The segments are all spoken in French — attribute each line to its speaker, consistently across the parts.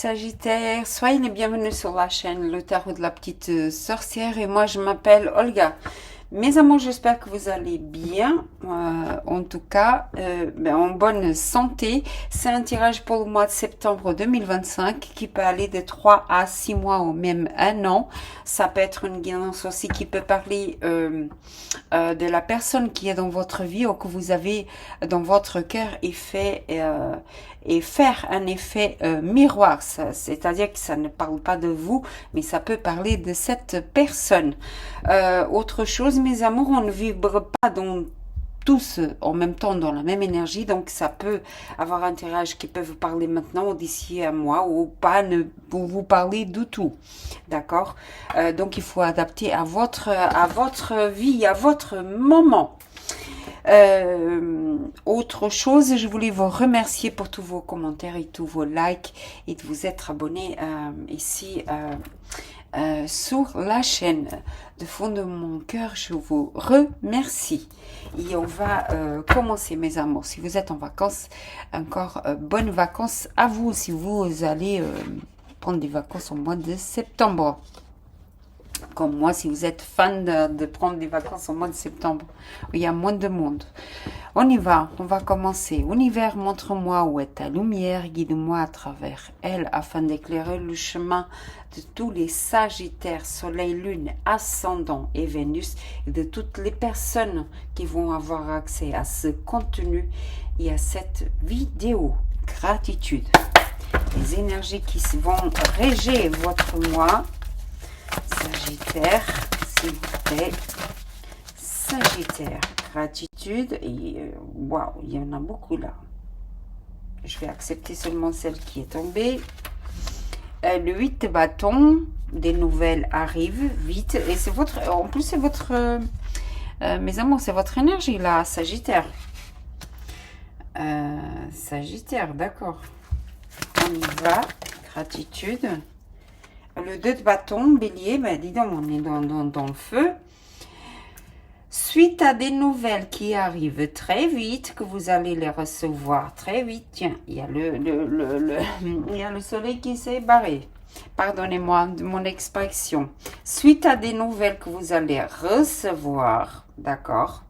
Speaker 1: Sagittaires, soyez les bienvenus sur la chaîne Le Tarot de la Petite Sorcière et moi je m'appelle Olga. Mes amours, j'espère que vous allez bien, en tout cas en bonne santé. C'est un tirage pour le mois de septembre 2025 qui peut aller de 3 à 6 mois ou même un an. Ça peut être une guidance aussi qui peut parler de la personne qui est dans votre vie ou que vous avez dans votre cœur et faire un effet miroir. C'est-à-dire que ça ne parle pas de vous, mais ça peut parler de cette personne. Autre chose, mes amours, on ne vibre pas tous en même temps dans la même énergie, donc ça peut avoir un tirage qui peut vous parler maintenant ou d'ici un mois ou pas ne vous parler du tout, d'accord. Donc il faut adapter à votre vie, à votre moment. Autre chose, je voulais vous remercier pour tous vos commentaires et tous vos likes et de vous être abonnés ici sur la chaîne. De fond de mon cœur, je vous remercie. Et on va commencer, mes amours. Si vous êtes en vacances, encore bonnes vacances à vous. Si vous allez prendre des vacances au mois de septembre. Comme moi, si vous êtes fan de prendre des vacances au mois de septembre, où il y a moins de monde. On y va, on va commencer. Univers, montre-moi où est ta lumière, guide-moi à travers elle, afin d'éclairer le chemin de tous les Sagittaires, Soleil, Lune, Ascendant et Vénus, et de toutes les personnes qui vont avoir accès à ce contenu et à cette vidéo. Gratitude. Les énergies qui vont régir votre mois. Sagittaire, s'il vous plaît. Sagittaire, gratitude. Et waouh, il y en a beaucoup là. Je vais accepter seulement celle qui est tombée. Le 8 de bâton, des nouvelles arrivent vite. Et c'est votre, en plus c'est votre, mes amours, c'est votre énergie là, Sagittaire. Sagittaire, d'accord. On y va, gratitude. Le 2 de bâton, bélier, ben dis donc, on est dans le feu. Suite à des nouvelles qui arrivent très vite, que vous allez les recevoir très vite. Tiens, il y a il y a le soleil qui s'est barré. Pardonnez-moi de mon expression. Suite à des nouvelles que vous allez recevoir, d'accord,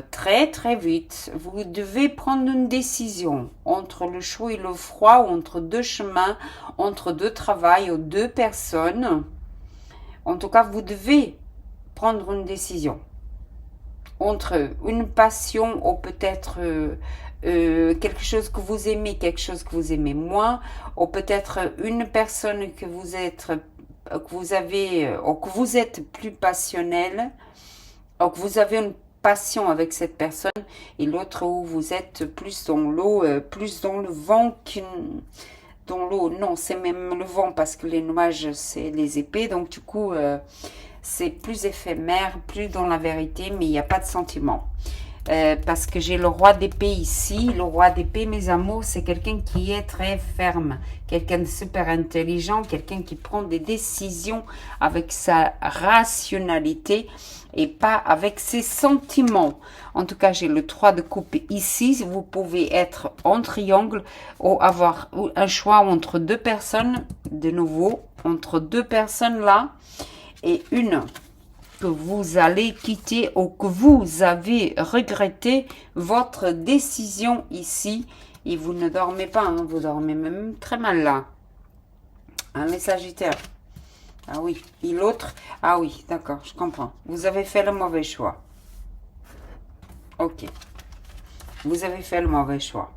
Speaker 1: très très vite, vous devez prendre une décision entre le chaud et le froid, entre deux chemins, entre deux travails ou deux personnes. En tout cas, vous devez prendre une décision entre une passion ou peut-être quelque chose que vous aimez, quelque chose que vous aimez moins, ou peut-être une personne que vous avez, ou que vous êtes plus passionnel, ou que vous avez une passion avec cette personne, et l'autre où vous êtes plus dans l'eau, plus dans le vent dans l'eau. Non, c'est même le vent parce que les nuages, c'est les épées, donc du coup, c'est plus éphémère, plus dans la vérité, mais il n'y a pas de sentiment. Parce que j'ai le roi d'épée ici. Le roi d'épée, mes amours, c'est quelqu'un qui est très ferme, quelqu'un de super intelligent, quelqu'un qui prend des décisions avec sa rationalité et pas avec ses sentiments. En tout cas, j'ai le 3 de coupe ici. Vous pouvez être en triangle ou avoir un choix entre deux personnes, de nouveau, entre deux personnes là, et une que vous allez quitter ou que vous avez regretté votre décision ici. Et vous ne dormez pas, hein, vous dormez même très mal là. Hein, les Sagittaires. Ah oui, et l'autre, ah oui, d'accord, je comprends. Vous avez fait le mauvais choix. Ok. Vous avez fait le mauvais choix.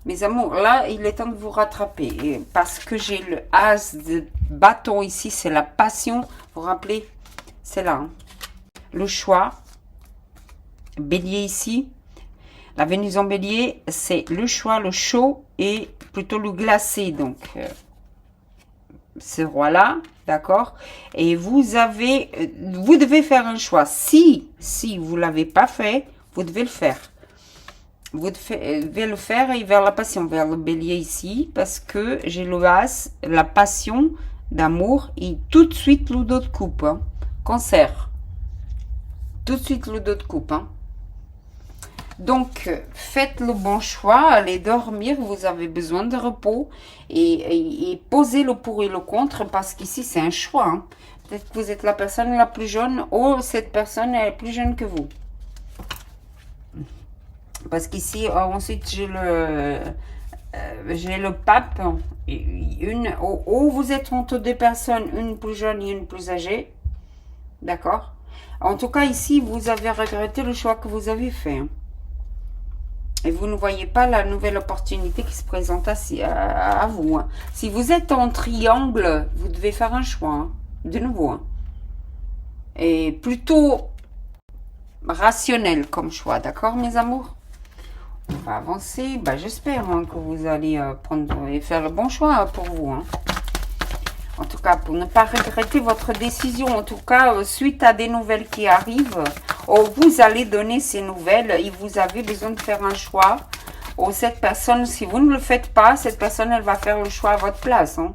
Speaker 1: Mes amours, là, il est temps de vous rattraper. Et parce que j'ai le as de bâton ici, c'est la passion. Vous vous rappelez, c'est là. Hein. Le choix. Bélier ici. La Vénus en bélier, c'est le choix, le chaud et plutôt le glacé. Donc, ce roi-là, d'accord. Et vous devez faire un choix. Si vous ne l'avez pas fait, vous devez le faire. Vous devez le faire et vers la passion, vers le bélier ici, parce que j'ai le as, la passion d'amour et tout de suite le dos de coupe. Hein. Cancer. Tout de suite le dos de coupe. Hein. Donc, faites le bon choix, allez dormir, vous avez besoin de repos et posez le pour et le contre parce qu'ici, c'est un choix. Hein. Peut-être que vous êtes la personne la plus jeune ou cette personne est plus jeune que vous. Parce qu'ici, ensuite, j'ai le pape. Ou vous êtes entre deux personnes, une plus jeune et une plus âgée. D'accord? En tout cas, ici, vous avez regretté le choix que vous avez fait. Hein. Et vous ne voyez pas la nouvelle opportunité qui se présente à vous. Hein. Si vous êtes en triangle, vous devez faire un choix. Hein, de nouveau. Hein. Et plutôt rationnel comme choix. D'accord, mes amours? On va avancer. Bah, j'espère hein, que vous allez prendre et faire le bon choix pour vous. Hein. En tout cas, pour ne pas regretter votre décision. En tout cas, suite à des nouvelles qui arrivent, vous allez donner ces nouvelles et vous avez besoin de faire un choix. Cette personne, si vous ne le faites pas, cette personne, elle va faire le choix à votre place. Hein.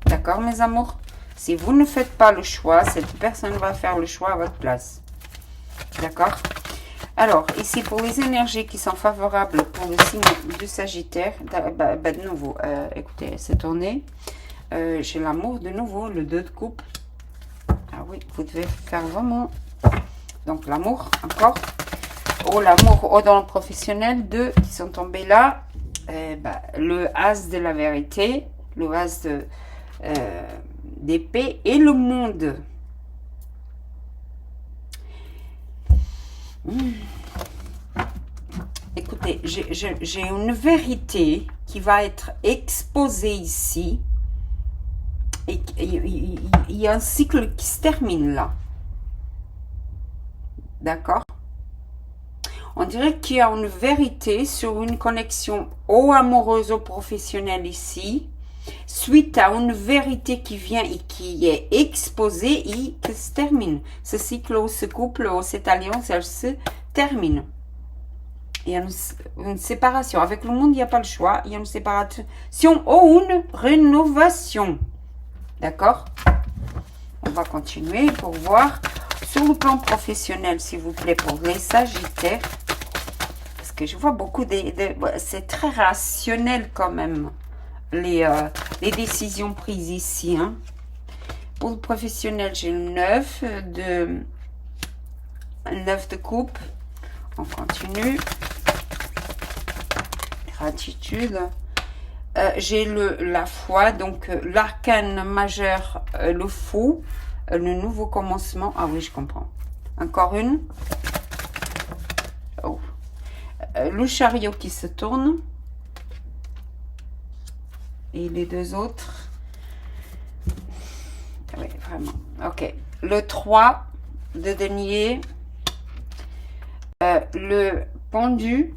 Speaker 1: D'accord, mes amours? Si vous ne faites pas le choix, cette personne va faire le choix à votre place. D'accord? Alors, ici, pour les énergies qui sont favorables pour le signe du Sagittaire, de nouveau, écoutez, c'est tourné. J'ai l'amour de nouveau, le 2 de coupe. Ah oui, vous devez faire vraiment. Donc, l'amour, encore. L'amour dans le professionnel, 2 qui sont tombés là. Le as de la vérité, le as d'épée et le monde. Écoutez, j'ai une vérité qui va être exposée ici. Et il y a un cycle qui se termine là. D'accord? On dirait qu'il y a une vérité sur une connexion amoureuse ou professionnelle ici, suite à une vérité qui vient et qui est exposée et qui se termine. Ce cycle ou ce couple ou cette alliance, elle se termine. Il y a une séparation. Avec le monde, il n'y a pas le choix. Il y a une séparation ou une rénovation. D'accord? On va continuer pour voir sur le plan professionnel, s'il vous plaît, pour les Sagittaires. Parce que je vois beaucoup c'est très rationnel quand même, les décisions prises ici. Hein. Pour le professionnel, j'ai le 9 de coupe. On continue. Gratitude. J'ai la foi, donc l'arcane majeur, le fou, le nouveau commencement. Ah oui, je comprends. Encore une. Oh. Le chariot qui se tourne. Et les 2 autres. Oui, vraiment. Ok. Le 3 de denier. Le pendu.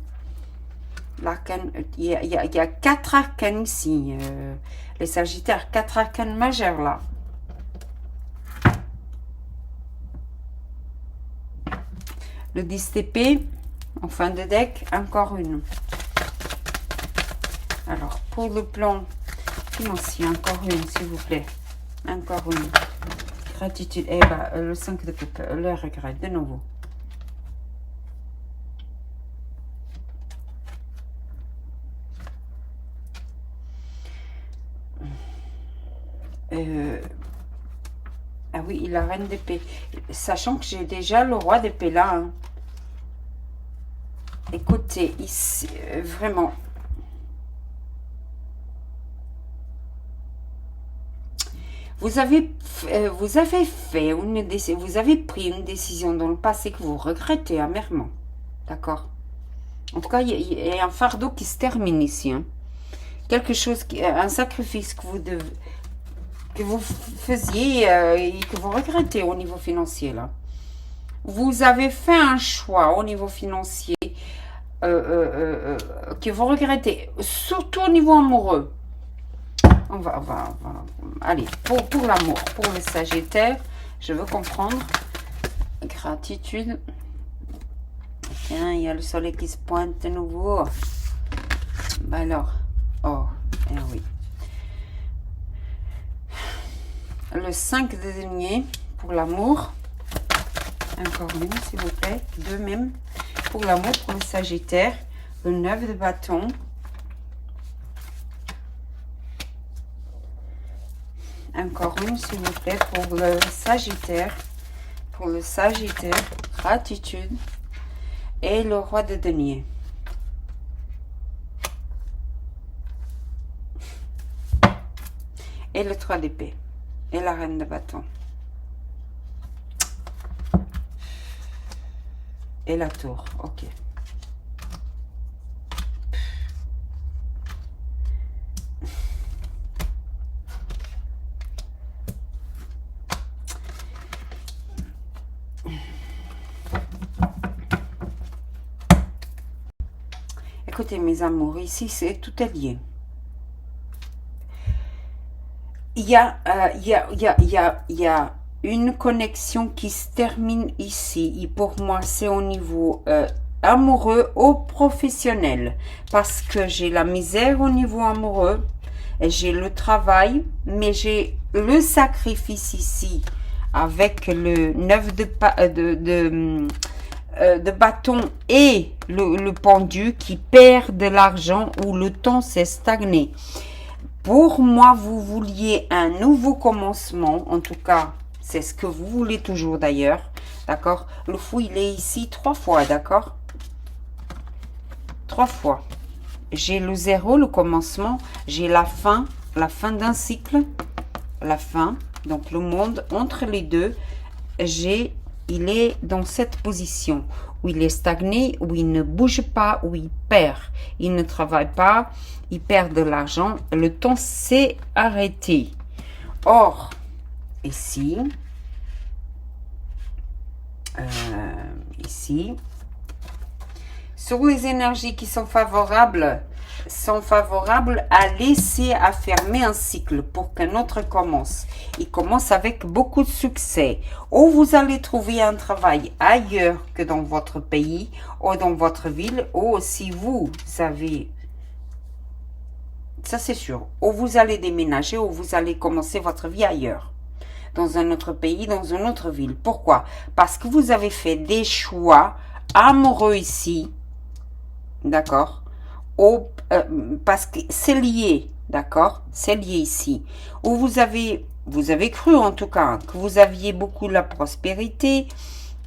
Speaker 1: L'arcane, il y a 4 arcanes ici. Les Sagittaires, 4 arcanes majeurs là. Le 10 d'épée, en fin de deck, encore une. Alors, pour le plan financier, encore une, s'il vous plaît. Encore une. Gratitude. Eh ben, le 5 de coupe, le regret, de nouveau. Ah oui, la reine d'épée. Sachant que j'ai déjà le roi d'épée là. Hein. Écoutez, ici, vraiment. Vous avez pris une décision dans le passé que vous regrettez amèrement. D'accord? En tout cas, il y a un fardeau qui se termine ici. Hein. Quelque chose, un sacrifice que vous faisiez et que vous regrettez au niveau financier là. Vous avez fait un choix au niveau financier que vous regrettez, surtout au niveau amoureux. On va allez, pour l'amour, pour le Sagittaire, je veux comprendre. Gratitude. Tiens, il y a le soleil qui se pointe de nouveau. Ben alors, oh, eh oui. Le 5 de denier pour l'amour. Encore une, s'il vous plaît. 2 même. pour l'amour, pour le Sagittaire. Le 9 de bâton. Encore une, s'il vous plaît, pour le Sagittaire. Pour le Sagittaire, gratitude. Et le roi de denier. Et le 3 d'épée. Et la reine de bâton. Et la tour, ok. Écoutez, mes amours, ici, c'est tout est lié. Il y a une connexion qui se termine ici. Et pour moi, c'est au niveau amoureux ou professionnel. Parce que j'ai la misère au niveau amoureux. Et j'ai le travail. Mais j'ai le sacrifice ici. Avec le 9 de bâton et le pendu qui perd de l'argent où le temps s'est stagné. Pour moi, vous vouliez un nouveau commencement. En tout cas, c'est ce que vous voulez toujours d'ailleurs. D'accord? Le fou, il est ici 3 fois. D'accord? 3 fois. J'ai le 0, le commencement. J'ai la fin d'un cycle. La fin. Donc, le monde entre les deux. Il est dans cette position où il est stagné, où il ne bouge pas, où il perd. Il ne travaille pas, il perd de l'argent. Le temps s'est arrêté. Or, ici, sur les énergies qui sont favorables à laisser, à fermer un cycle pour qu'un autre commence. Il commence avec beaucoup de succès. Ou vous allez trouver un travail ailleurs que dans votre pays ou dans votre ville, ou si vous avez, ça c'est sûr, ou vous allez déménager ou vous allez commencer votre vie ailleurs, dans un autre pays, dans une autre ville. Pourquoi? Parce que vous avez fait des choix amoureux ici, d'accord? Parce que c'est lié, d'accord? C'est lié ici. Où vous avez cru en tout cas que vous aviez beaucoup la prospérité,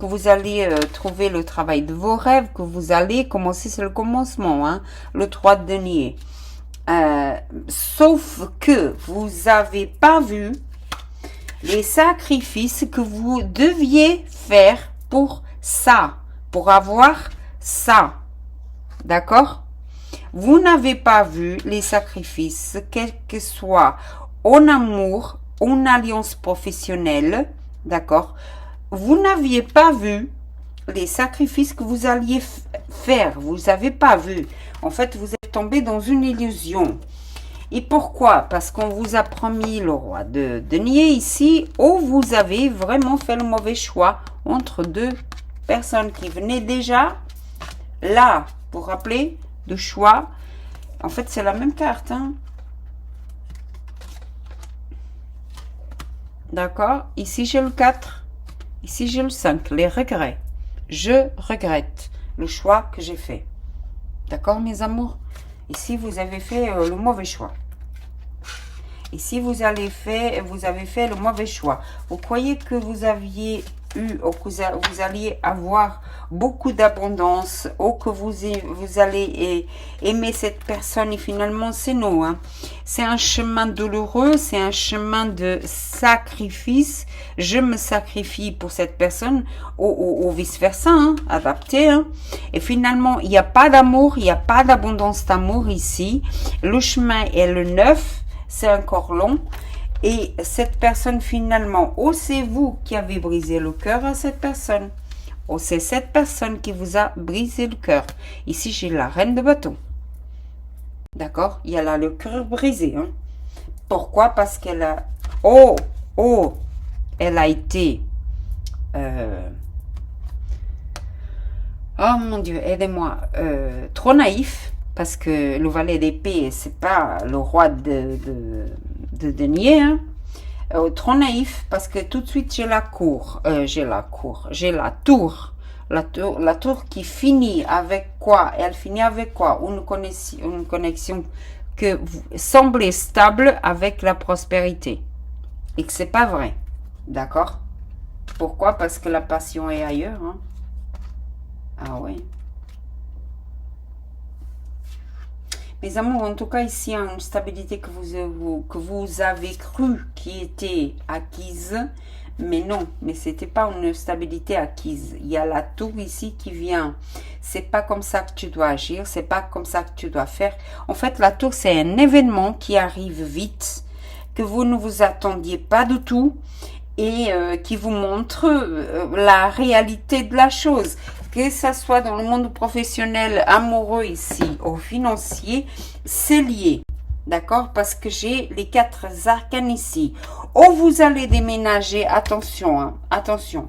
Speaker 1: que vous allez trouver le travail de vos rêves, que vous allez commencer, c'est le commencement, hein, le 3 de denier. Sauf que vous n'avez pas vu les sacrifices que vous deviez faire pour ça, pour avoir ça, d'accord? Vous n'avez pas vu les sacrifices, quel que soit en amour, en alliance professionnelle, d'accord? Vous n'aviez pas vu les sacrifices que vous alliez faire. Vous n'avez pas vu. En fait, vous êtes tombé dans une illusion. Et pourquoi? Parce qu'on vous a promis le roi de denier ici, ou vous avez vraiment fait le mauvais choix entre deux personnes qui venaient déjà là, vous vous rappelez, de choix. En fait, c'est la même carte, hein. D'accord? Ici, j'ai le 4. Ici, j'ai le 5. Les regrets. Je regrette le choix que j'ai fait. D'accord, mes amours? Ici, vous avez fait le mauvais choix. Ici, vous avez fait le mauvais choix. Vous croyez que vous aviez eu, ou que vous alliez avoir beaucoup d'abondance, ou que vous allez aimer cette personne, et finalement, c'est non. Hein. C'est un chemin douloureux, c'est un chemin de sacrifice. Je me sacrifie pour cette personne, ou vice-versa, hein, adapté. Hein. Et finalement, il n'y a pas d'amour, il n'y a pas d'abondance d'amour ici. Le chemin est le 9, c'est encore long. Et cette personne, finalement, ou c'est vous qui avez brisé le cœur à cette personne, ou c'est cette personne qui vous a brisé le cœur. Ici, j'ai la reine de bâton. D'accord? Il y a là le cœur brisé. Hein? Pourquoi? Parce qu'elle a... elle a été... oh mon Dieu, aidez-moi. Trop naïf. Parce que le valet d'épée, c'est pas le roi de denier. Hein. Trop naïf, parce que tout de suite, j'ai la tour. La tour qui finit avec quoi? Elle finit avec quoi? Une connexion que vous semblez stable avec la prospérité. Et que c'est pas vrai. D'accord? Pourquoi? Parce que la passion est ailleurs. Hein? Ah oui. Mes amours, en tout cas, ici, hein, une stabilité que vous avez cru qui était acquise. Mais non, mais c'était pas une stabilité acquise. Il y a la tour ici qui vient. C'est pas comme ça que tu dois agir. C'est pas comme ça que tu dois faire. En fait, la tour, c'est un événement qui arrive vite, que vous ne vous attendiez pas du tout et qui vous montre la réalité de la chose. Que ça soit dans le monde professionnel, amoureux ici, ou financier, c'est lié. D'accord? Parce que j'ai les 4 arcanes ici. Ou vous allez déménager, attention, hein, attention.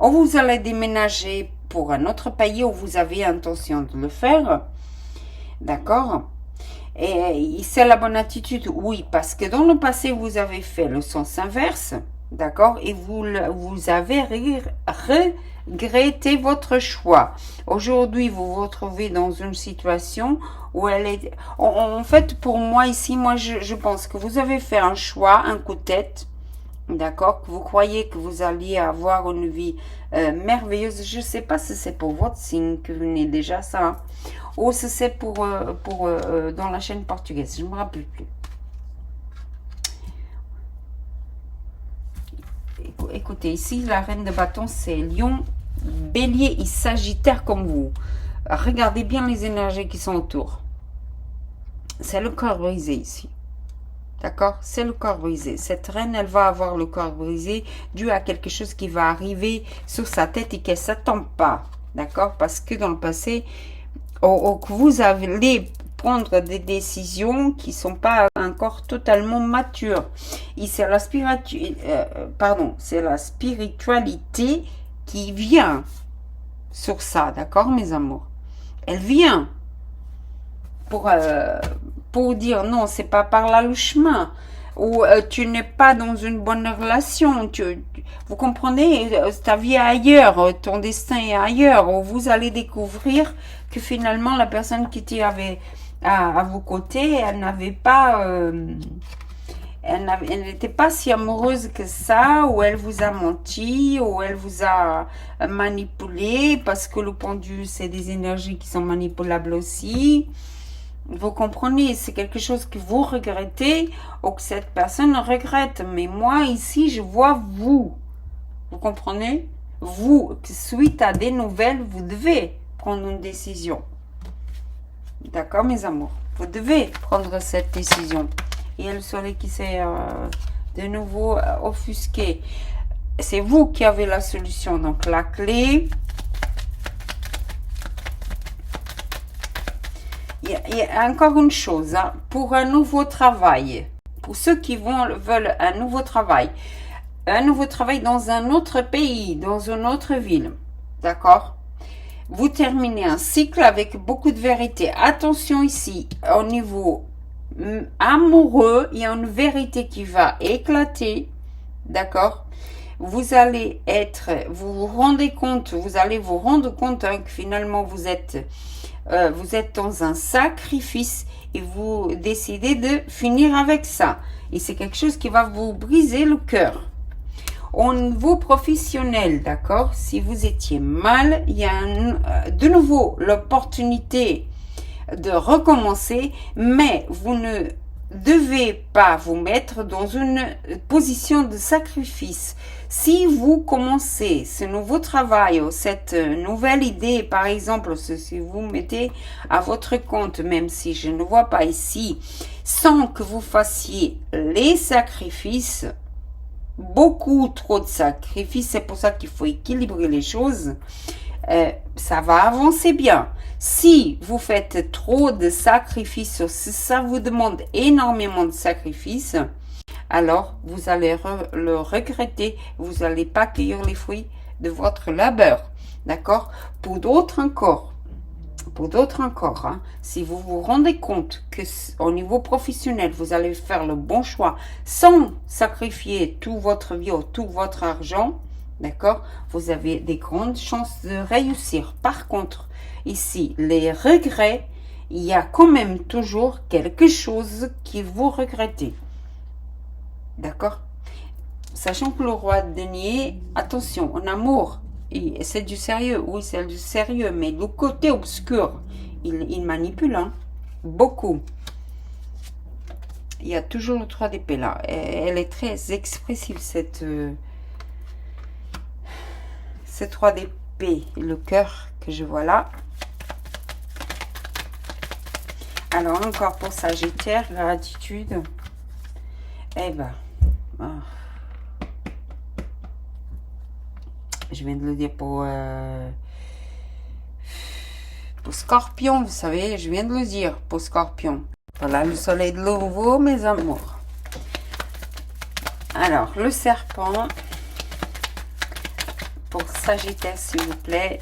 Speaker 1: Ou vous allez déménager pour un autre pays où vous avez intention de le faire. D'accord? Et c'est la bonne attitude, oui, parce que dans le passé, vous avez fait le sens inverse. D'accord? Et vous avez regretté votre choix. Aujourd'hui, vous vous retrouvez dans une situation où elle est... En fait, pour moi, ici, je pense que vous avez fait un choix, un coup de tête. D'accord? Que vous croyez que vous alliez avoir une vie merveilleuse. Je ne sais pas si c'est pour votre signe que vous venez déjà ça. Hein, ou si c'est pour dans la chaîne portugaise. Je ne me rappelle plus. Écoutez, ici, la reine de bâton, c'est Lion, Bélier et Sagittaire comme vous. Regardez bien les énergies qui sont autour. C'est le corps brisé ici. D'accord? C'est le corps brisé. Cette reine, elle va avoir le corps brisé dû à quelque chose qui va arriver sur sa tête et qu'elle ne s'attend pas. D'accord? Parce que dans le passé, que vous allez prendre des décisions qui ne sont pas encore totalement matures. Et c'est la spiritualité qui vient sur ça, d'accord, mes amours? Elle vient pour dire non, c'est pas par là le chemin. Ou tu n'es pas dans une bonne relation. Vous comprenez? Ta vie est ailleurs, ton destin est ailleurs. Ou vous allez découvrir que finalement la personne qui était à vos côtés, elle n'avait pas, elle n'était pas si amoureuse que ça, ou elle vous a menti, ou elle vous a manipulé, parce que le pendu, c'est des énergies qui sont manipulables aussi. Vous comprenez, c'est quelque chose que vous regrettez, ou que cette personne regrette. Mais moi, ici, je vois vous. Vous comprenez? Vous, suite à des nouvelles, vous devez prendre une décision. D'accord, mes amours? Vous devez prendre cette décision. Il y a le soleil qui s'est de nouveau offusqué. C'est vous qui avez la solution. Donc, la clé. Il y a encore une chose. Hein, pour un nouveau travail. Pour ceux qui veulent un nouveau travail. Un nouveau travail dans un autre pays, dans une autre ville. D'accord? Vous terminez un cycle avec beaucoup de vérité. Attention ici, au niveau amoureux, il y a une vérité qui va éclater. D'accord? Vous allez vous rendez compte, vous allez vous rendre compte hein, que finalement vous êtes dans un sacrifice et vous décidez de finir avec ça. Et c'est quelque chose qui va vous briser le cœur. Au niveau professionnel, d'accord, si vous étiez mal, il y a de nouveau l'opportunité de recommencer, mais vous ne devez pas vous mettre dans une position de sacrifice. Si vous commencez ce nouveau travail ou cette nouvelle idée, par exemple, si vous mettez à votre compte, même si je ne vois pas ici, sans que vous fassiez les sacrifices, beaucoup trop de sacrifices, c'est pour ça qu'il faut équilibrer les choses, ça va avancer bien. Si vous faites trop de sacrifices, si ça vous demande énormément de sacrifices, alors vous allez le regretter, vous n'allez pas cueillir les fruits de votre labeur, d'accord? Pour d'autres encore, hein, si vous vous rendez compte que au niveau professionnel, vous allez faire le bon choix sans sacrifier toute votre vie ou tout votre argent, D'accord? Vous avez des grandes chances de réussir. Par contre, ici, les regrets, il y a quand même toujours quelque chose qui vous regrettez. D'accord? Sachant que le roi de denier, attention, en amour, c'est du sérieux. Oui, c'est du sérieux, mais le côté obscur, il manipule, hein, beaucoup. Il y a toujours le 3 d'épée là. Elle est très expressive, cette 3 d'épée. Le cœur que je vois là. Alors, encore pour Sagittaire, gratitude. Eh ben, je viens de le dire pour Scorpion, vous savez, je viens de le dire pour Scorpion. Voilà, le soleil de nouveau, mes amours. Alors, le serpent, pour Sagittaire, s'il vous plaît,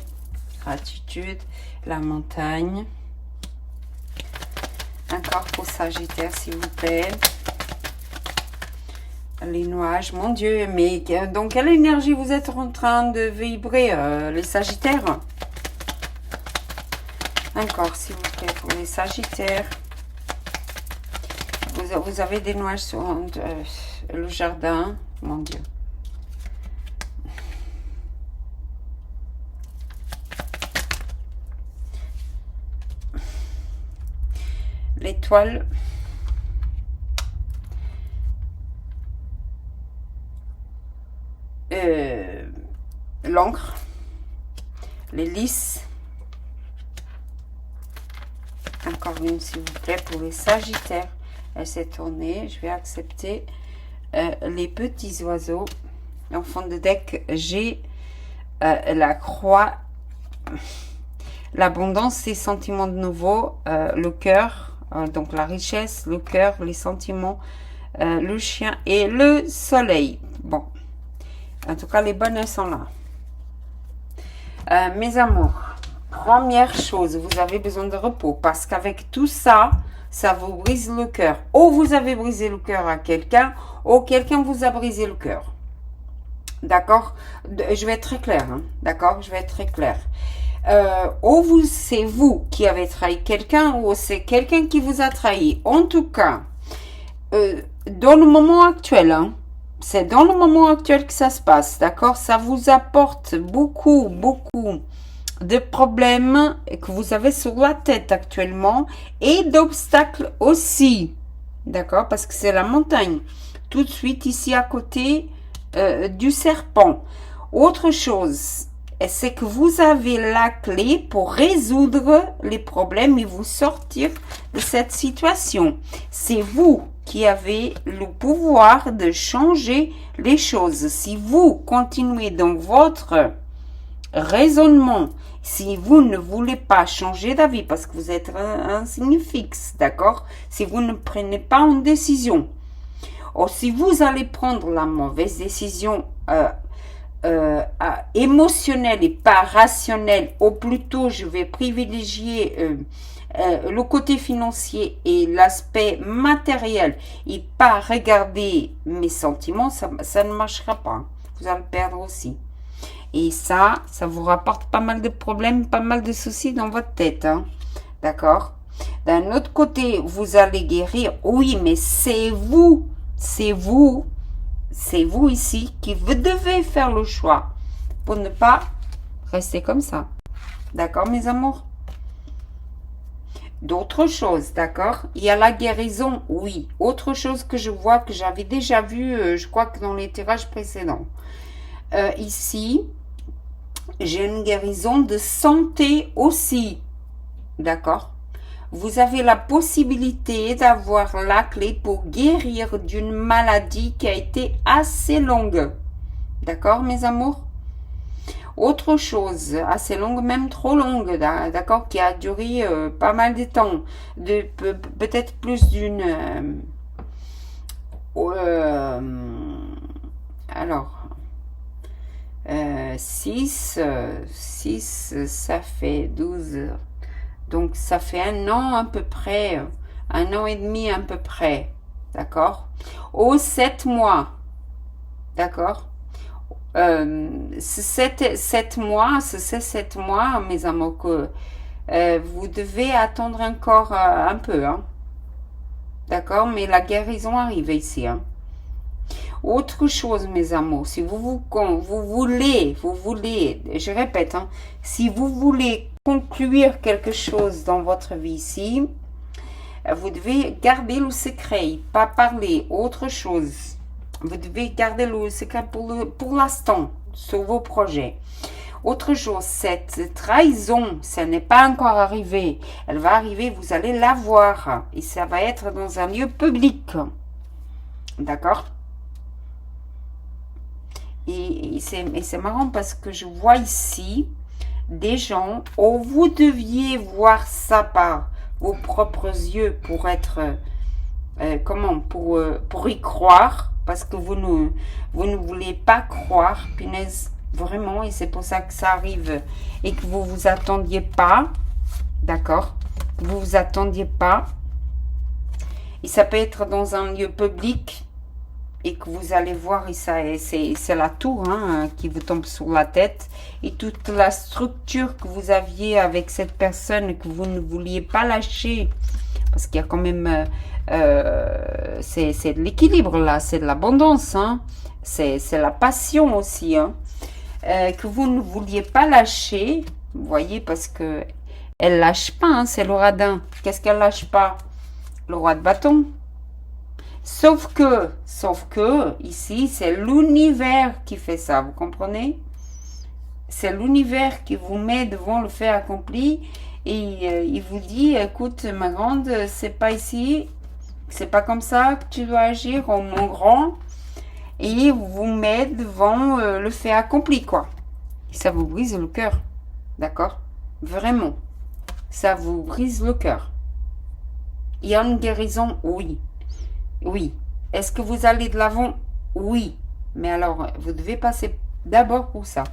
Speaker 1: gratitude, la montagne. Encore pour Sagittaire, s'il vous plaît. Les nuages, mon Dieu, mais dans quelle énergie vous êtes en train de vibrer, les Sagittaires? Encore, s'il vous plaît, pour les Sagittaires. Vous avez des nuages sur le jardin, mon Dieu. L'étoile. L'encre. Les lys. Encore une, s'il vous plaît, pour les Sagittaires. Elle s'est tournée. Je vais accepter les petits oiseaux. En fond de deck, j'ai la croix, l'abondance, les sentiments de nouveau, le cœur, donc la richesse, le cœur, les sentiments, le chien et le soleil. Bon, en tout cas, les bonnes sont là. Mes amours, première chose, vous avez besoin de repos parce qu'avec tout ça, ça vous brise le cœur. Ou vous avez brisé le cœur à quelqu'un, ou quelqu'un vous a brisé le cœur. D'accord? Je vais être très claire. Hein? D'accord? Je vais être très claire. Ou c'est vous qui avez trahi quelqu'un, ou c'est quelqu'un qui vous a trahi. En tout cas, dans le moment actuel, hein, c'est dans le moment actuel que ça se passe. D'accord? Ça vous apporte beaucoup de problèmes que vous avez sur la tête actuellement et d'obstacles aussi. D'accord? Parce que c'est la montagne. Tout de suite ici à côté du serpent. Autre chose, c'est que vous avez la clé pour résoudre les problèmes et vous sortir de cette situation. C'est vous qui avez le pouvoir de changer les choses. Si vous continuez dans votre raisonnement, si vous ne voulez pas changer d'avis parce que vous êtes un signe fixe, d'accord? Si vous ne prenez pas une décision, ou si vous allez prendre la mauvaise décision émotionnelle et pas rationnelle, ou plutôt je vais privilégier le côté financier et l'aspect matériel et pas regarder mes sentiments, ça ne marchera pas. Vous allez perdre aussi. Et ça vous rapporte pas mal de problèmes, pas mal de soucis dans votre tête. Hein? D'accord? D'un autre côté, vous allez guérir. Oui, mais c'est vous ici qui vous devez faire le choix pour ne pas rester comme ça. D'accord, mes amours? D'autres choses, d'accord? Il y a la guérison, oui. Autre chose que je vois, que j'avais déjà vu, je crois que dans les tirages précédents. Ici, j'ai une guérison de santé aussi. D'accord? Vous avez la possibilité d'avoir la clé pour guérir d'une maladie qui a été assez longue. D'accord, mes amours? Autre chose, assez longue, même trop longue, d'accord, qui a duré pas mal de temps, peut-être plus d'une... alors, 6, ça fait 12... Donc, ça fait un an à peu près, un an et demi à peu près, d'accord? Ou 7 mois, d'accord? c'est 7 mois, c'est 7 mois, mes amours, que vous devez attendre encore un peu, hein. D'accord? Mais la guérison arrive ici, hein. Autre chose, mes amours, si vous voulez, je répète, hein, si vous voulez conclure quelque chose dans votre vie ici, vous devez garder le secret, pas parler, autre chose. Vous devez garder le secret pour l'instant, sur vos projets. Autre chose, cette trahison, ça n'est pas encore arrivé. Elle va arriver, vous allez la voir. Et ça va être dans un lieu public. D'accord? Et c'est marrant parce que je vois ici des gens où vous deviez voir ça par vos propres yeux pour être, pour y croire, parce que vous ne voulez pas croire, punaise, vraiment, et c'est pour ça que ça arrive et que vous vous attendiez pas, d'accord, que vous vous attendiez pas, et ça peut être dans un lieu public, et que vous allez voir, et c'est la tour, hein, qui vous tombe sur la tête, et toute la structure que vous aviez avec cette personne que vous ne vouliez pas lâcher, parce qu'il y a quand même, c'est de l'équilibre là, c'est de l'abondance, hein, c'est la passion aussi, hein, que vous ne vouliez pas lâcher, vous voyez, parce que elle lâche pas, hein, c'est le radin. Qu'est-ce qu'elle lâche pas? Le roi de bâton. Sauf que, ici, c'est l'univers qui fait ça, vous comprenez? C'est l'univers qui vous met devant le fait accompli et il vous dit, écoute, ma grande, c'est pas ici, c'est pas comme ça que tu dois agir, oh, mon grand, et il vous met devant le fait accompli, quoi. Et ça vous brise le cœur, d'accord? Vraiment, ça vous brise le cœur. Il y a une guérison, oui. Oui. Est-ce que vous allez de l'avant? Oui. Mais alors, vous devez passer d'abord pour ça.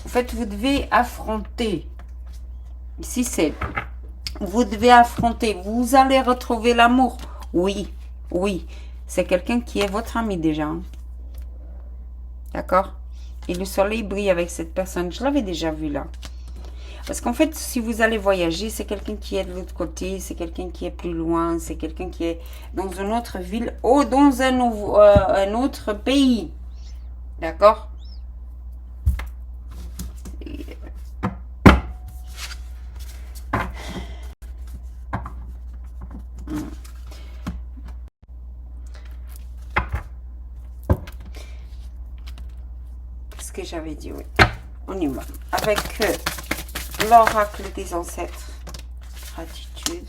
Speaker 1: En fait, vous devez affronter. Ici, c'est... Vous devez affronter. Vous allez retrouver l'amour. Oui. Oui. C'est quelqu'un qui est votre ami déjà. Hein. D'accord? Et le soleil brille avec cette personne. Je l'avais déjà vu là. Parce qu'en fait, si vous allez voyager, c'est quelqu'un qui est de l'autre côté, c'est quelqu'un qui est plus loin, c'est quelqu'un qui est dans une autre ville ou dans un autre pays. D'accord? Ce que j'avais dit, oui. On y va. Avec l'oracle des ancêtres. Gratitude.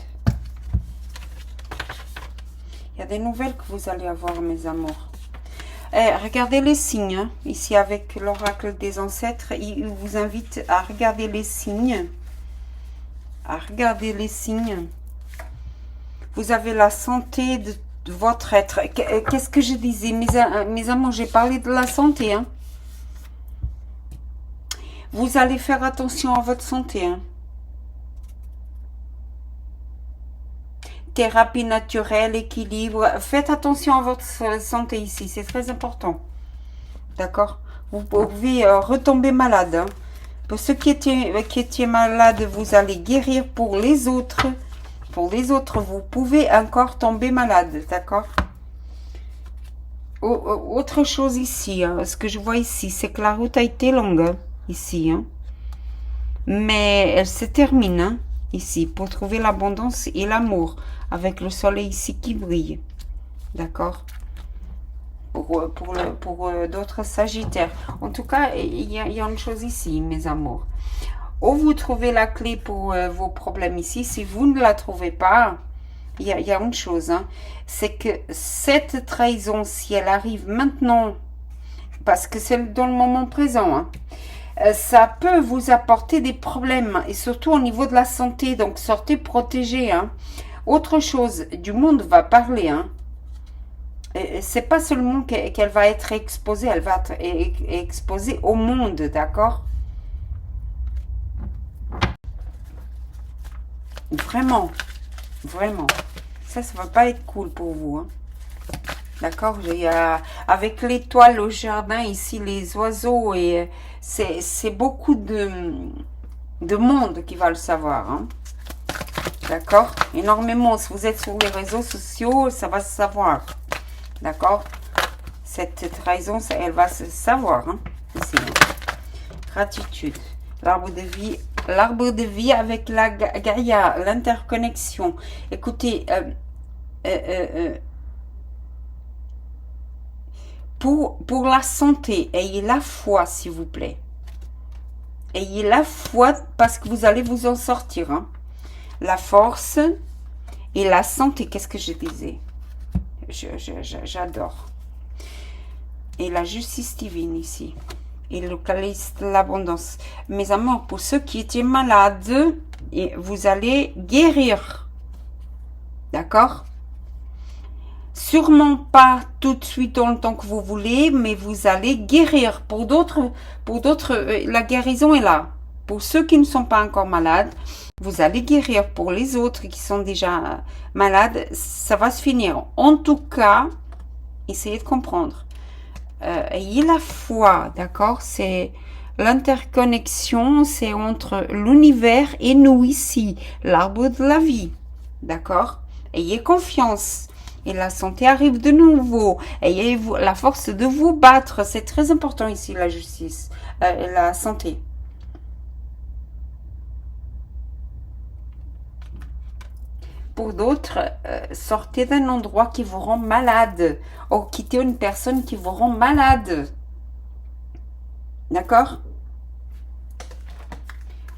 Speaker 1: Il y a des nouvelles que vous allez avoir, mes amours. Regardez les signes. Hein. Ici, avec l'oracle des ancêtres, il vous invite à regarder les signes. À regarder les signes. Vous avez la santé de votre être. Qu'est-ce que je disais, mes amours, j'ai parlé de la santé. Hein. Vous allez faire attention à votre santé. Hein. Thérapie naturelle, équilibre. Faites attention à votre santé ici. C'est très important. D'accord? Vous pouvez retomber malade. Hein. Pour ceux qui étaient malades, vous allez guérir. Pour les autres, vous pouvez encore tomber malade. D'accord? Autre chose ici. Hein, ce que je vois ici, c'est que la route a été longue. Hein. Ici, hein. Mais elle se termine, hein, ici, pour trouver l'abondance et l'amour, avec le soleil ici qui brille, d'accord, pour d'autres sagittaires. En tout cas, il y a une chose ici, mes amours, où vous trouvez la clé pour vos problèmes ici. Si vous ne la trouvez pas, il y a une chose, hein, c'est que cette trahison, si elle arrive maintenant, parce que c'est dans le moment présent, hein, ça peut vous apporter des problèmes, et surtout au niveau de la santé, donc sortez protégés. Hein. Autre chose, du monde va parler. Hein. C'est pas seulement qu'elle va être exposée, elle va être exposée au monde, d'accord? Vraiment, vraiment. Ça va pas être cool pour vous. Hein. D'accord? Avec l'étoile au jardin, ici, les oiseaux, et c'est beaucoup de monde qui va le savoir. Hein? D'accord? Énormément. Si vous êtes sur les réseaux sociaux, ça va se savoir. D'accord? Cette trahison, elle va se savoir. Hein? Ici. Hein? Gratitude. L'arbre de vie avec la Gaïa, l'interconnexion. Écoutez, pour la santé, ayez la foi, s'il vous plaît. Ayez la foi parce que vous allez vous en sortir. Hein. La force et la santé. Qu'est-ce que je disais? J'adore. Et la justice divine ici. Et le calice de l'abondance. Mes amours, pour ceux qui étaient malades, vous allez guérir. D'accord? Sûrement pas tout de suite dans le temps que vous voulez, mais vous allez guérir. Pour d'autres, la guérison est là. Pour ceux qui ne sont pas encore malades, vous allez guérir. Pour les autres qui sont déjà malades, ça va se finir. En tout cas, essayez de comprendre. Ayez la foi, d'accord? C'est l'interconnexion, c'est entre l'univers et nous ici, l'arbre de la vie, d'accord? Ayez confiance. Et la santé arrive de nouveau. Ayez la force de vous battre. C'est très important ici, la justice. La santé. Pour d'autres, sortez d'un endroit qui vous rend malade. Ou quittez une personne qui vous rend malade. D'accord?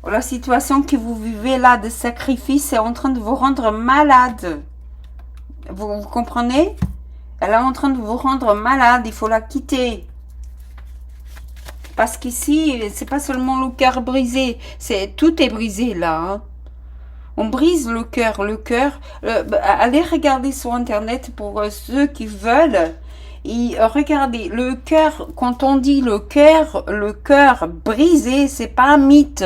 Speaker 1: La situation que vous vivez là de sacrifice est en train de vous rendre malade. Vous comprenez? Elle est en train de vous rendre malade. Il faut la quitter. Parce qu'ici, c'est pas seulement le cœur brisé. Tout est brisé là. Hein. On brise le cœur. Allez regarder sur Internet pour ceux qui veulent. Et regardez, le cœur, quand on dit le cœur brisé, c'est pas un mythe.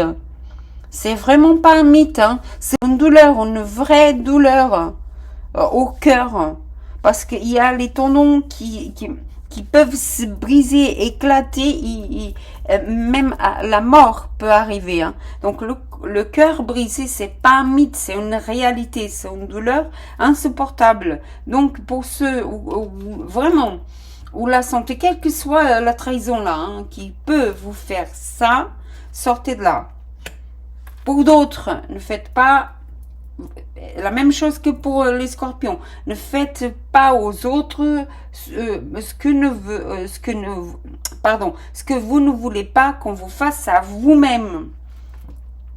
Speaker 1: C'est vraiment pas un mythe. Hein. C'est une douleur, une vraie douleur. Au cœur, parce qu'il y a les tendons qui peuvent se briser, éclater, même la mort peut arriver. Hein. Donc le cœur brisé, c'est pas un mythe, c'est une réalité, c'est une douleur insupportable. Donc pour ceux vraiment où la santé, quelle que soit la trahison là, hein, qui peut vous faire ça, sortez de là. Pour d'autres, ne faites pas la même chose que pour les scorpions. Ne faites pas aux autres ce que vous ne voulez pas qu'on vous fasse à vous-même.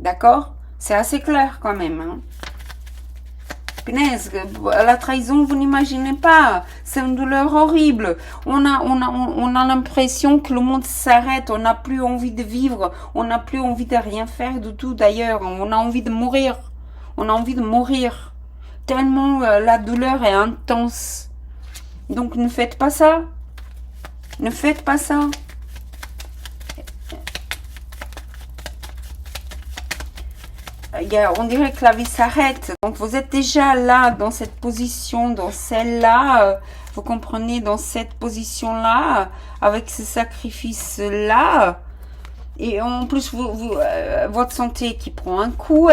Speaker 1: D'accord? C'est assez clair quand même. Hein? Punaise, la trahison, vous n'imaginez pas. C'est une douleur horrible. On a l'impression que le monde s'arrête. On n'a plus envie de vivre. On n'a plus envie de rien faire du tout d'ailleurs. On a envie de mourir. On a envie de mourir. Tellement la douleur est intense. Donc ne faites pas ça. Ne faites pas ça. On dirait que la vie s'arrête. Donc vous êtes déjà là, dans cette position, dans celle-là. Vous comprenez, dans cette position-là, avec ce sacrifice-là. Et en plus, votre santé qui prend un coup.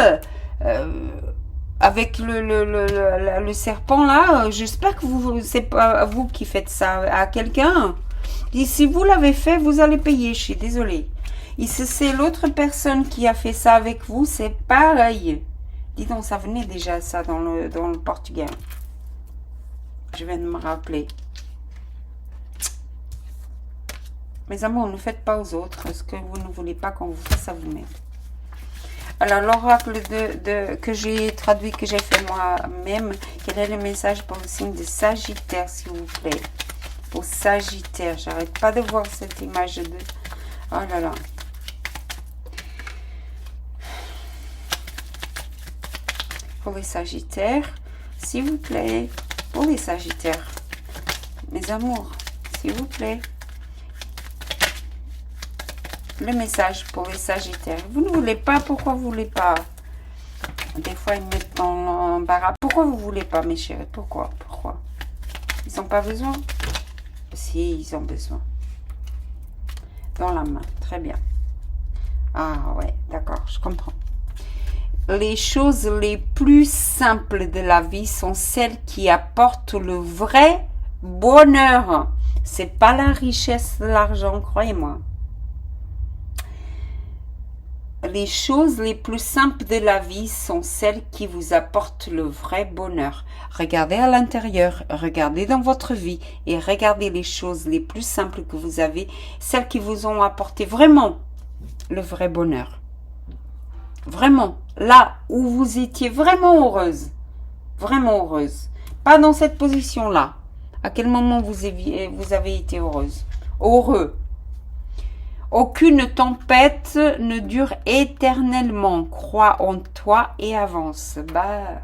Speaker 1: Avec le serpent là, j'espère que c'est pas vous qui faites ça à quelqu'un. Et si vous l'avez fait, vous allez payer, je suis désolée. Et si c'est l'autre personne qui a fait ça avec vous, c'est pareil. Dis donc, ça venait déjà ça dans le portugais. Je viens de me rappeler. Mes amours, ne faites pas aux autres ce que vous ne voulez pas qu'on vous fasse à vous-même. Alors, l'oracle que j'ai traduit, que j'ai fait moi-même, quel est le message pour le signe de Sagittaire, s'il vous plaît? Pour Sagittaire, j'arrête pas de voir cette image de... Oh là là. Pour les Sagittaires, s'il vous plaît. Pour les Sagittaires. Mes amours, s'il vous plaît. Le message pour les Sagittaires. Vous ne voulez pas, pourquoi vous ne voulez pas? Des fois, ils mettent dans l'embarras. Pourquoi vous ne voulez pas, mes chéris? Pourquoi? Ils n'ont pas besoin. s'ils ont besoin. Dans la main, très bien. Ah ouais, d'accord, je comprends. Les choses les plus simples de la vie sont celles qui apportent le vrai bonheur. C'est pas la richesse de l'argent, croyez-moi. Les choses les plus simples de la vie sont celles qui vous apportent le vrai bonheur. Regardez à l'intérieur, regardez dans votre vie et regardez les choses les plus simples que vous avez, celles qui vous ont apporté vraiment le vrai bonheur. Vraiment, là où vous étiez vraiment heureuse. Vraiment heureuse. Pas dans cette position-là. À quel moment vous avez été heureuse? Heureux. Aucune tempête ne dure éternellement. Crois en toi et avance. Bah,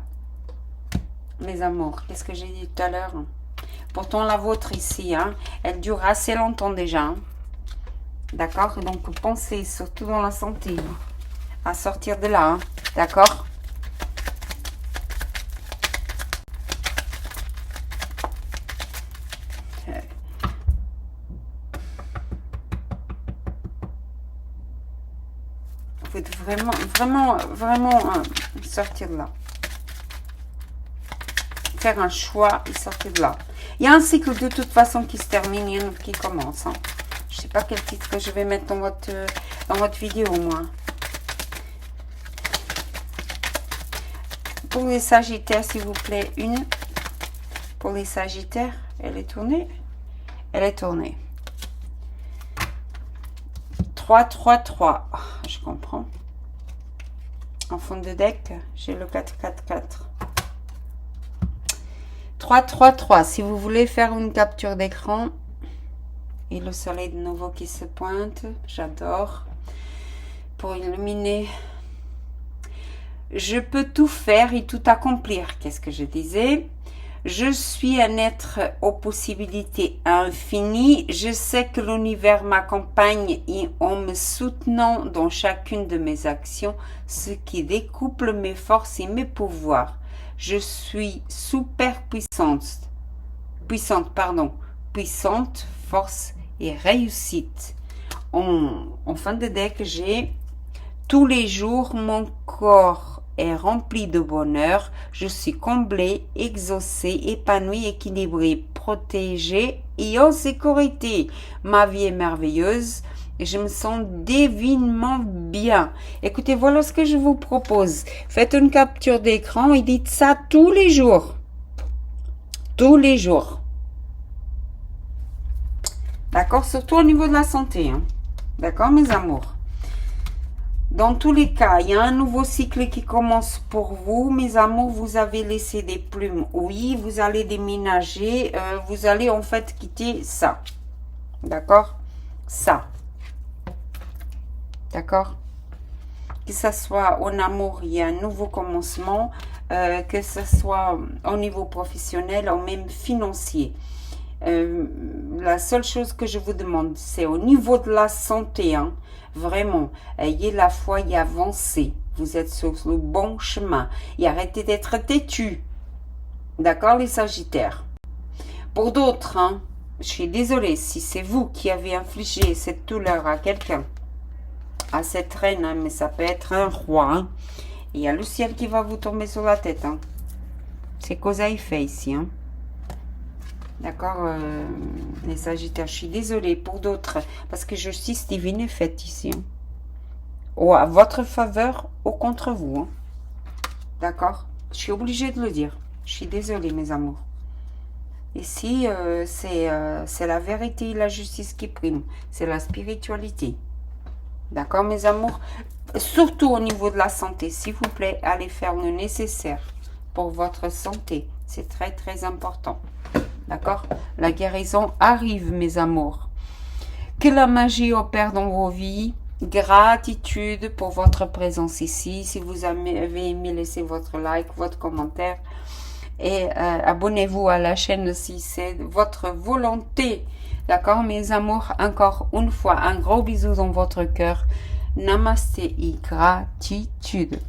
Speaker 1: mes amours, qu'est-ce que j'ai dit tout à l'heure? Pourtant, la vôtre ici, hein, elle dure assez longtemps déjà. Hein. D'accord? Donc, pensez, surtout dans la santé, à sortir de là. Hein. D'accord? Vous êtes vraiment sortir de là. Faire un choix et sortir de là. Il y a un cycle de toute façon qui se termine et un autre qui commence. Hein. Je ne sais pas quel titre que je vais mettre dans votre vidéo, moi. Pour les Sagittaires, s'il vous plaît, une. Pour les Sagittaires, elle est tournée. Elle est tournée. 3, 3, 3. Je comprends. En fond de deck, j'ai le 4, 4, 4. 3, 3, 3. Si vous voulez faire une capture d'écran, et le soleil de nouveau qui se pointe, j'adore. Pour illuminer, je peux tout faire et tout accomplir. Qu'est-ce que je disais? Je suis un être aux possibilités infinies. Je sais que l'univers m'accompagne et en me soutenant dans chacune de mes actions, ce qui découple mes forces et mes pouvoirs. Je suis super puissante, puissante, force et réussite. En fin de deck, j'ai tous les jours mon corps est rempli de bonheur, je suis comblée, exaucée, épanouie, équilibrée, protégée et en sécurité. Ma vie est merveilleuse et je me sens divinement bien. Écoutez, voilà ce que je vous propose. Faites une capture d'écran et dites ça tous les jours. Tous les jours. D'accord? Surtout au niveau de la santé. Hein? D'accord, mes amours? Dans tous les cas, il y a un nouveau cycle qui commence pour vous. Mes amours, vous avez laissé des plumes. Oui, vous allez déménager. Vous allez en fait quitter ça. D'accord? Ça. D'accord? Que ce soit en amour, il y a un nouveau commencement. Que ce soit au niveau professionnel ou même financier. La seule chose que je vous demande, c'est au niveau de la santé, hein, vraiment, ayez la foi et avancez. Vous êtes sur le bon chemin. Et arrêtez d'être têtu. D'accord, les Sagittaires? Pour d'autres, hein, je suis désolée si c'est vous qui avez infligé cette douleur à quelqu'un, à cette reine, hein, mais ça peut être un roi. Hein. Il y a le ciel qui va vous tomber sur la tête. Hein. C'est cause à effet ici. Hein. D'accord, les Sagittaires, je suis désolée pour d'autres, parce que justice divine est faite ici. Hein. Ou à votre faveur ou contre vous. Hein. D'accord, je suis obligée de le dire. Je suis désolée, mes amours. Ici, c'est la vérité et la justice qui priment. C'est la spiritualité. D'accord, mes amours? Surtout au niveau de la santé, s'il vous plaît, allez faire le nécessaire pour votre santé. C'est très, très important. D'accord? La guérison arrive, mes amours. Que la magie opère dans vos vies. Gratitude pour votre présence ici. Si vous avez aimé, laissez votre like, votre commentaire. Et abonnez-vous à la chaîne si c'est votre volonté. D'accord, mes amours? Encore une fois, un gros bisou dans votre cœur. Namasté et gratitude.